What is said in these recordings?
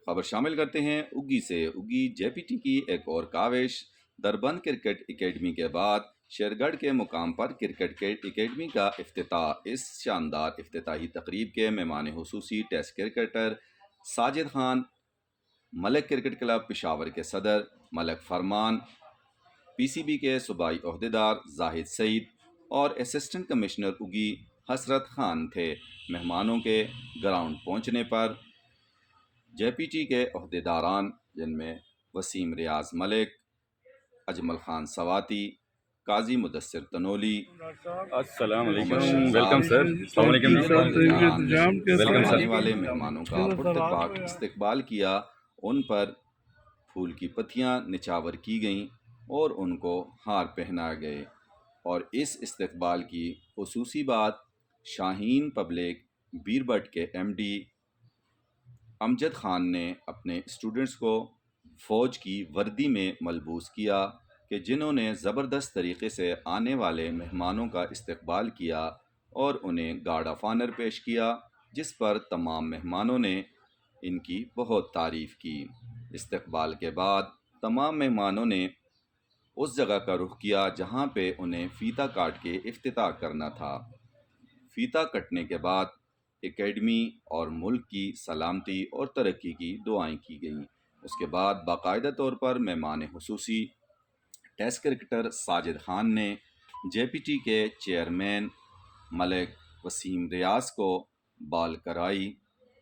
خبر شامل کرتے ہیں اگی سے۔ اگی جے پی ٹی کی ایک اور کاوش، دربند کرکٹ اکیڈمی کے بعد شیرگڑھ کے مقام پر کرکٹ اکیڈمی کا افتتاح۔ اس شاندار افتتاحی تقریب کے مہمان خصوصی ٹیسٹ کرکٹر ساجد خان، ملک کرکٹ کلب پشاور کے صدر ملک فرمان، پی سی بی کے صوبائی عہدیدار زاہد سعید اور اسسٹنٹ کمشنر اگی حسرت خان تھے۔ مہمانوں کے گراؤنڈ پہنچنے پر جے پی ٹی کے عہدیداران، جن میں وسیم ریاض ملک، اجمل خان سواتی، قاضی مدثر تنولی، السلام محمد علیکم، ویلکم سر، السلام علیکم آنے سر۔ والے مہمانوں کا پرتپاک استقبال کیا۔ ان پر پھول کی پتیاں نچاور کی گئیں اور ان کو ہار پہنائے گئے، اور اس استقبال کی خصوصی بات شاہین پبلک بیربٹ کے ایم ڈی امجد خان نے اپنے اسٹوڈنٹس کو فوج کی وردی میں ملبوس کیا کہ جنہوں نے زبردست طریقے سے آنے والے مہمانوں کا استقبال کیا اور انہیں گارڈ آف آنر پیش کیا، جس پر تمام مہمانوں نے ان کی بہت تعریف کی۔ استقبال کے بعد تمام مہمانوں نے اس جگہ کا رخ کیا جہاں پہ انہیں فیتا کاٹ کے افتتاح کرنا تھا۔ فیتا کٹنے کے بعد اکیڈمی اور ملک کی سلامتی اور ترقی کی دعائیں کی گئیں۔ اس کے بعد باقاعدہ طور پر مہمان خصوصی ٹیسٹ کرکٹر ساجد خان نے جے پی ٹی کے چیئرمین ملک وسیم ریاض کو بال کرائی،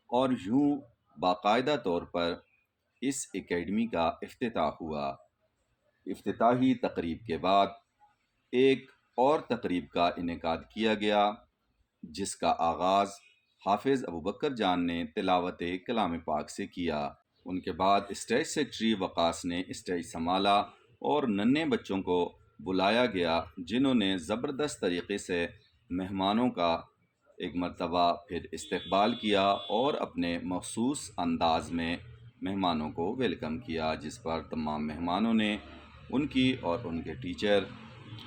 اور یوں باقاعدہ طور پر اس اکیڈمی کا افتتاح ہوا۔ افتتاحی تقریب کے بعد ایک اور تقریب کا انعقاد کیا گیا، جس کا آغاز حافظ ابوبکر جان نے تلاوت کلام پاک سے کیا۔ ان کے بعد اسٹیج سیکرٹری وقاص نے اسٹیج سنبھالا اور ننھے بچوں کو بلایا گیا، جنہوں نے زبردست طریقے سے مہمانوں کا ایک مرتبہ پھر استقبال کیا اور اپنے مخصوص انداز میں مہمانوں کو ویلکم کیا، جس پر تمام مہمانوں نے ان کی اور ان کے ٹیچر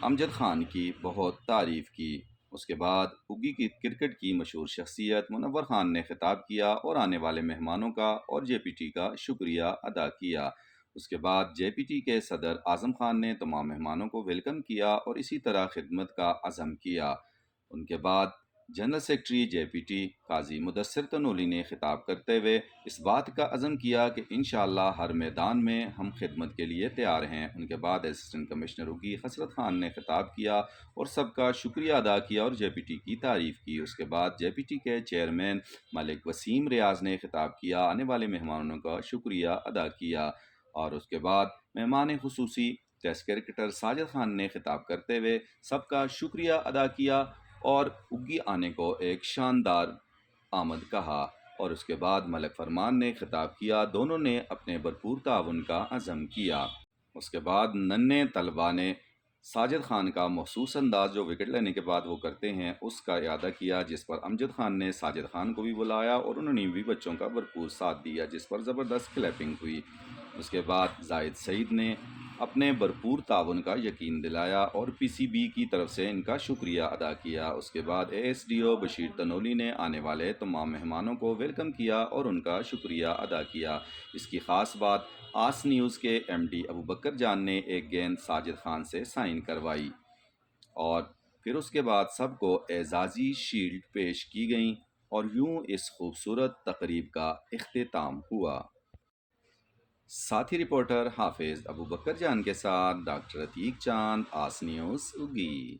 امجد خان کی بہت تعریف کی۔ اس کے بعد اگی کی کرکٹ کی مشہور شخصیت منور خان نے خطاب کیا اور آنے والے مہمانوں کا اور جے پی ٹی کا شکریہ ادا کیا۔ اس کے بعد جے پی ٹی کے صدر اعظم خان نے تمام مہمانوں کو ویلکم کیا اور اسی طرح خدمت کا عزم کیا۔ ان کے بعد جنرل سیکرٹری جے پی ٹی قاضی مدثر تنولی نے خطاب کرتے ہوئے اس بات کا عزم کیا کہ انشاءاللہ ہر میدان میں ہم خدمت کے لیے تیار ہیں۔ ان کے بعد اسسٹنٹ کمشنر اگی حسرت خان نے خطاب کیا اور سب کا شکریہ ادا کیا اور جے پی ٹی کی تعریف کی۔ اس کے بعد جے پی ٹی کے چیئرمین ملک وسیم ریاض نے خطاب کیا، آنے والے مہمانوں کا شکریہ ادا کیا، اور اس کے بعد مہمان خصوصی ٹیسٹ کرکٹر ساجد خان نے خطاب کرتے ہوئے سب کا شکریہ ادا کیا اور اگی آنے کو ایک شاندار آمد کہا، اور اس کے بعد ملک فرمان نے خطاب کیا۔ دونوں نے اپنے بھرپور تعاون کا عزم کیا۔ اس کے بعد ننھے طلباء نے ساجد خان کا مخصوص انداز جو وکٹ لینے کے بعد وہ کرتے ہیں اس کا اعادہ کیا، جس پر امجد خان نے ساجد خان کو بھی بلایا اور انہوں نے بھی بچوں کا بھرپور ساتھ دیا، جس پر زبردست کلیپنگ ہوئی۔ اس کے بعد زاہد سعید نے اپنے بھرپور تعاون کا یقین دلایا اور پی سی بی کی طرف سے ان کا شکریہ ادا کیا۔ اس کے بعد A S D O Bashir Tanoli نے آنے والے تمام مہمانوں کو ویلکم کیا اور ان کا شکریہ ادا کیا۔ اس کی خاص بات آس نیوز کے ایم ڈی ابوبکر جان نے ایک گیند ساجد خان سے سائن کروائی، اور پھر اس کے بعد سب کو اعزازی شیلڈ پیش کی گئیں، اور یوں اس خوبصورت تقریب کا اختتام ہوا۔ ساتھی رپورٹر حافظ ابوبکر جان کے ساتھ ڈاکٹر عتیق چاند، آس نیوز، اگی۔